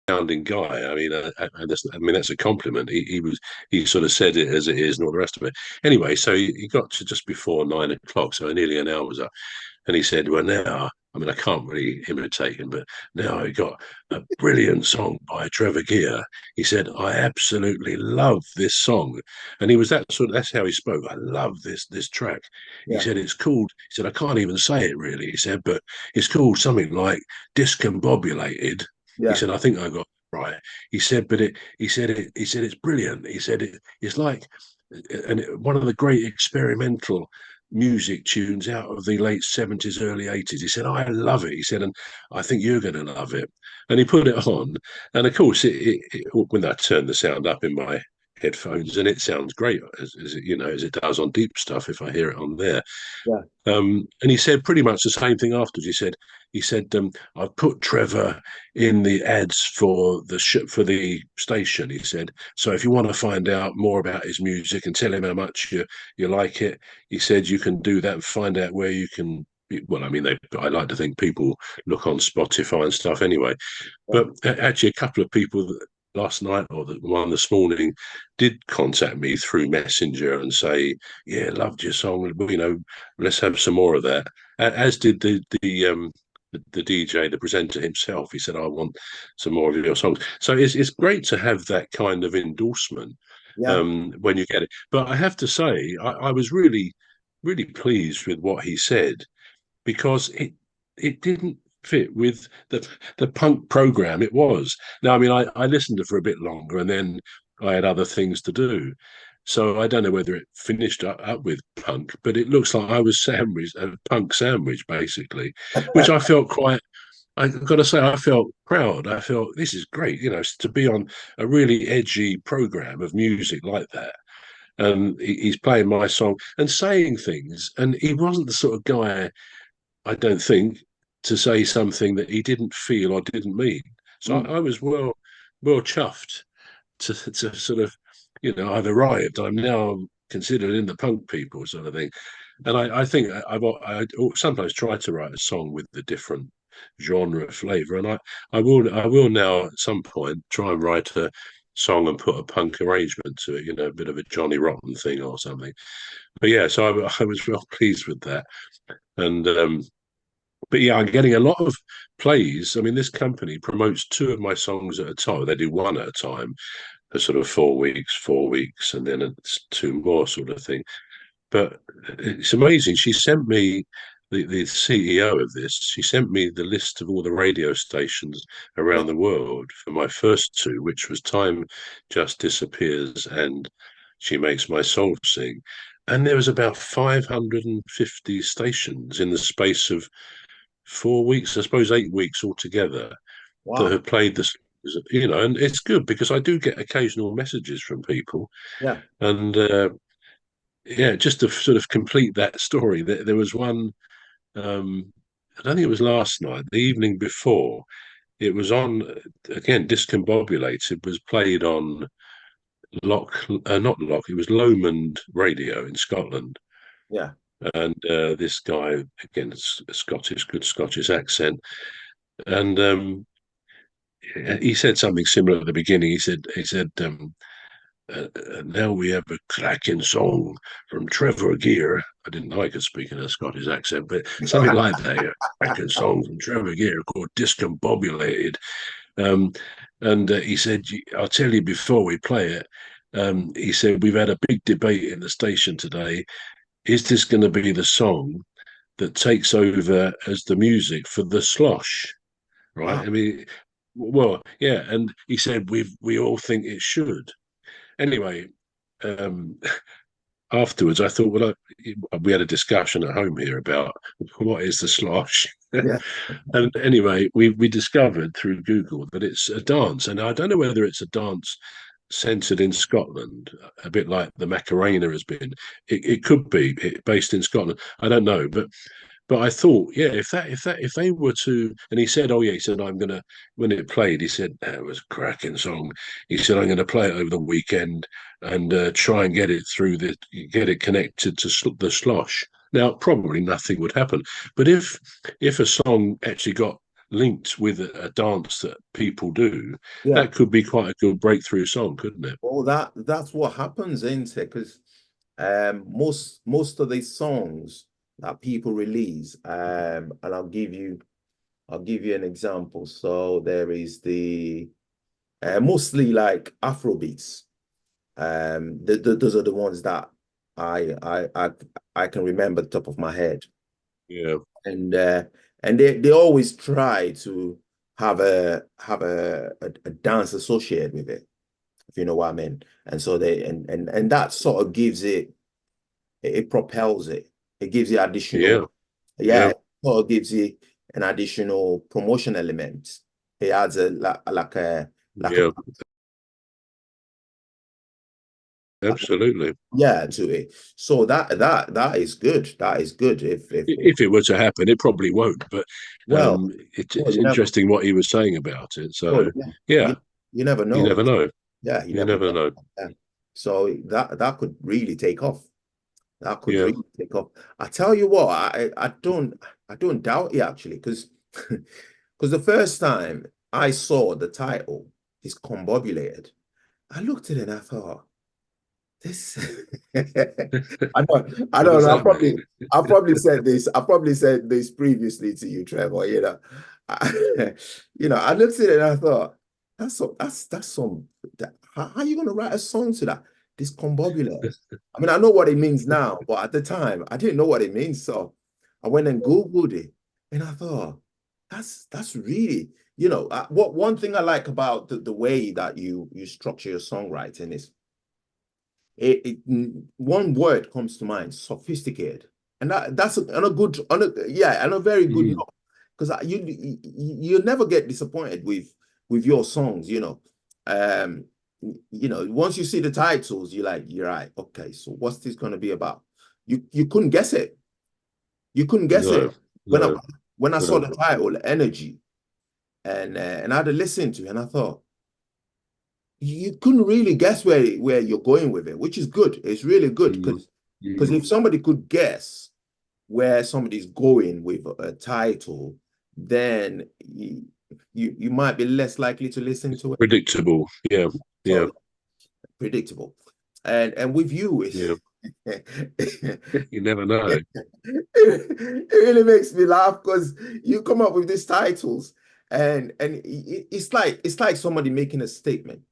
sounding guy. I mean, that's a compliment. He sort of said it as it is and all the rest of it. Anyway, so he got to just before 9 o'clock, so nearly an hour was up, and he said, "Well, now." I mean, I can't really imitate him, but now he got a brilliant song by Trevor Gear. He said, "I absolutely love this song," and he was that sort of. That's how he spoke. I love this track. He Yeah. said it's called. He said I can't even say it really. He said, but it's called something like Discombobulated. He Yeah. said, I think I got it right. He said, but it. He said it's brilliant. He said it's like, one of the great experimental music tunes out of the late 70s, early 80s. He said, I love it. He said, and I think you're going to love it. And he put it on. And of course, when I turned the sound up in my headphones, and it sounds great as it, as it does on Deepstuff if I hear it on there. Yeah. And he said pretty much the same thing afterwards. He said, I've put Trevor in the ads for for the station. He said, so if you want to find out more about his music and tell him how much you like it, he said you can do that and find out where you can. Well, I mean, I like to think people look on Spotify and stuff anyway. Yeah. But actually, a couple of people last night or the one this morning did contact me through Messenger and say, "Yeah, loved your song. Let's have some more of that." As did the DJ, the presenter himself. He said, "I want some more of your songs." So it's great to have that kind of endorsement Yeah. when you get it. But I have to say, I was really, really pleased with what he said because it didn't fit with the punk program it was. Now, I mean, I listened to it for a bit longer, and then I had other things to do. So I don't know whether it finished up with punk, but it looks like I was sandwiched, a punk sandwich, basically, which I felt quite. I've got to say, I felt proud. I felt this is great, to be on a really edgy program of music like that. And he's playing my song and saying things, and he wasn't the sort of guy, I don't think, to say something that he didn't feel or didn't mean. So Mm. I was well chuffed to sort of, I've arrived. I'm now considered in the punk people sort of thing. And I think I sometimes try to write a song with the different genre flavor, and I will now at some point try and write a song and put a punk arrangement to it, a bit of a Johnny Rotten thing or something. But yeah, so I was well pleased with that. And but yeah, I'm getting a lot of plays. I mean, this company promotes two of my songs at a time. They do one at a time for sort of 4 weeks, and then it's two more sort of thing. But it's amazing. She sent me the CEO of this. She sent me the list of all the radio stations Yeah. around the world for my first two, which was Time Just Disappears and She Makes My Soul Sing. And there was about 550 stations in the space of 4 weeks, I suppose 8 weeks altogether, that Wow. have played this. And it's good because I do get occasional messages from people, Yeah. and yeah, just to sort of complete that story, there was one. I don't think it was last night, the evening before. It was on again. Discombobulated was played on not Lock. It was Lomond Radio in Scotland, Yeah. and this guy again, Scottish, good Scottish accent, and he said something similar at the beginning. He said, now we have a cracking song from Trevor Gear. I didn't know I could speak in a Scottish accent, but something like that. A cracking song from Trevor Gear called Discombobulated. Um, and he said, I'll tell you before we play it, he said, we've had a big debate in the station today. Is this going to be the song that takes over as the music for the slosh? Right. Wow. I mean, well, yeah. And he said, we all think it should. Anyway, um, afterwards, I thought, we had a discussion at home here about what is the slosh. Yeah. And anyway, we discovered through Google that it's a dance. And I don't know whether it's a dance centered in Scotland, a bit like the Macarena has been. It could be based in Scotland. I don't know. But I thought, yeah, if they were to, and he said, oh yeah, he said, I'm gonna, when it played, he said it was a cracking song. He said, I'm gonna play it over the weekend and try and get it connected to the slosh. Now, probably nothing would happen, but if a song actually got linked with a dance that people do, Yeah. that could be quite a good breakthrough song, couldn't it? Well, that's what happens, isn't it? Because most of these songs that people release, and I'll give you an example. So there is the mostly like Afro beats. Those are the ones that I I I I can remember the top of my head, Yeah, and they always try to have a dance associated with it, if you know what I mean. And so they and that sort of gives it propels it. It gives you yeah, additional, yeah, yeah, it sort of gives you an additional promotion element. It adds a like a yeah, absolutely. yeah to it. So that is good. That is good. If If it were to happen, it probably won't. But well, well it's you never interesting what he was saying about it. well So yeah, yeah, you you never you know. never know. Yeah, you You never never know. know. Yeah. So that could really take off. That could Yeah. really take off. I tell you what, I don't doubt you actually, because because the first time I saw the title, Discombobulated, I looked at it and I thought, this I What don't does know. that mean? I probably said this previously to you, Trevor. I looked at it and I thought, that's some how are you gonna write a song to that? Discombobulated. I mean, I know what it means now, but at the time I didn't know what it means. So I went and Googled it and I thought, that's really, what one thing I like about the way that you structure your songwriting is one word comes to mind: sophisticated, and that's a good, yeah, and a very good Mm, note, because you never get disappointed with your songs. Um, once you see the titles, you're right. Okay, so what's this going to be about? You couldn't guess it. You couldn't guess no, it when I no, when I saw no. the title, Energy, and I had to listen to it, and I thought you couldn't really guess where you're going with it, which is good. It's really good Mm, because mm. if somebody could guess where somebody's going with a title, then you might be less likely to listen It's to it. predictable. Yeah, So yeah, predictable. And with you, yeah. it You never know. really makes me laugh because you come up with these titles and it's like somebody making a statement.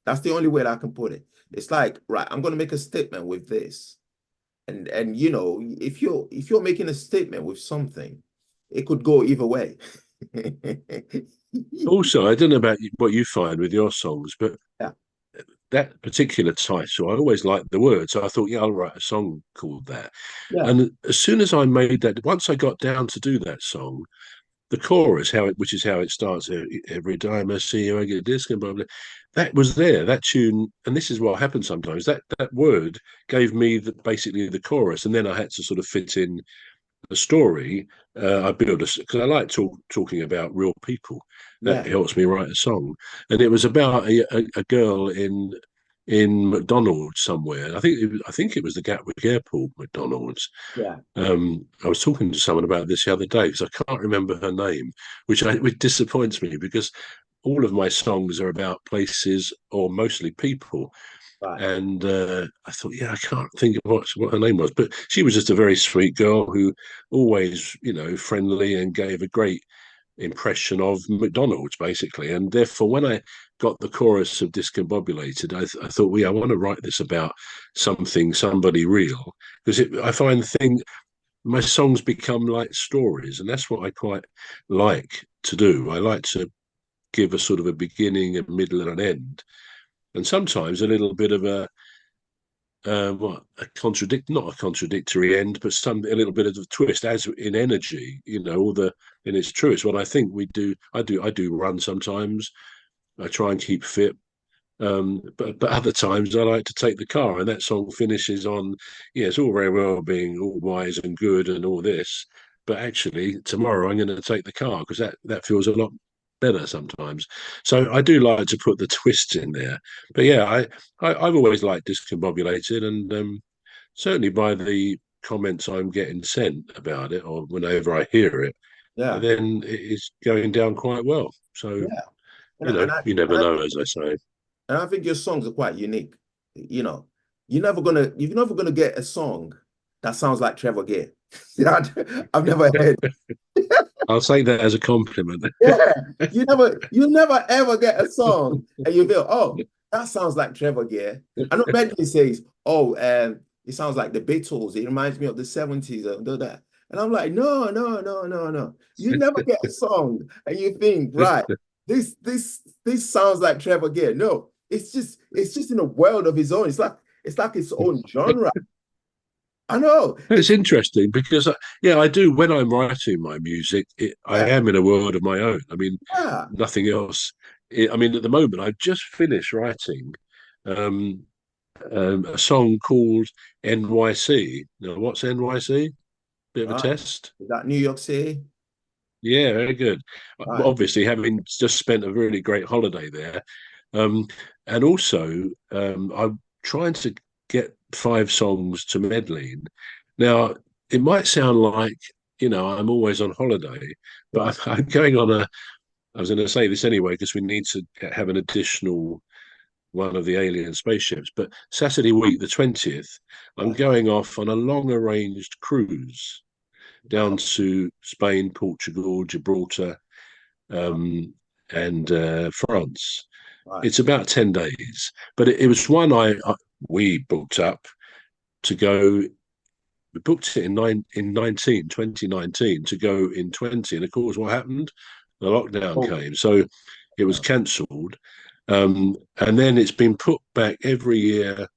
That's the only way that I can put it. It's like, right, I'm going to make a statement with this. And if you're making a statement with something, it could go either way. Also, I don't know about what you find with your songs, but Yeah, that particular title, I always liked the word. So I thought, yeah, I'll write a song called that. yeah, And as soon as I made that, once I got down to do that song, the chorus, which is how it starts, every time I see you, I get a disc and blah, blah, that was there, that tune. And this is what happens sometimes. That word gave me basically the chorus. And then I had to sort of fit in the story. I build a because I like talking about real people. That yeah, helps me write a song, and it was about a girl in McDonald's somewhere. I think it was the Gatwick Airport McDonald's. yeah, I was talking to someone about this the other day because I can't remember her name, which disappoints me because all of my songs are about places or mostly people. right, And I thought, yeah, I can't think of what her name was, but she was just a very sweet girl who always, friendly and gave a great impression of McDonald's, basically. And therefore, when I got the chorus of Discombobulated, I thought, well, yeah, I want to write this about somebody real, because I find my songs become like stories, and that's what I quite like to do. I like to give a sort of a beginning, a middle, and an end, and sometimes a little bit of what a not a contradictory end, but a little bit of a twist, as in energy, all the in its truest. What I think we do, I do run sometimes. I try and keep fit, but other times I like to take the car, and that song finishes on, yeah, it's all very well being all wise and good and all this, but actually tomorrow I'm going to take the car because that feels a lot better sometimes. So I do like to put the twists in there. But yeah, I've always liked Discombobulated, and certainly by the comments I'm getting sent about it, or whenever I hear it, Yeah. then it is going down quite well. So, Yeah. you know, you And never I know, think as I say. and I think your songs are quite unique. You know, you're never gonna get a song that sounds like Trevor Gear. You know, I've never heard. I'll take that as a compliment. Yeah, you never ever get a song and you feel, oh, that sounds like Trevor Gear. I know Bentley says, oh, it sounds like the Beatles. It reminds me of the 70s and all that. And I'm like, no, no, no, no, no. You never get a song and you think, right, this sounds like Trevor Gear. No, it's just in a world of his own. It's like its own genre. I know. It's interesting because, yeah, I do. When I'm writing my music, I Yeah, am in a world of my own. I mean, yeah, nothing else. I mean, at the moment, I've just finished writing um, a song called NYC. Now, what's NYC? Bit of a right. test. Is that New York City? Yeah, very good. Right. Obviously, having just spent a really great holiday there, um, and also I'm trying to get 5 songs to Medellin. Now, it might sound like I'm always on holiday, but I'm going on a. I was going to say this anyway because we need to have an additional one of the alien spaceships. But Saturday week, the 20th, I'm Right. going off on a long arranged cruise down Wow. to Spain, Portugal, Gibraltar, Wow. um, and France. Right. It's about 10 days, but it was one we booked up to go. We booked it in 2019 to go in 20. And of course, what happened? The lockdown Oh, came. So it was yeah. cancelled. And then it's been put back every year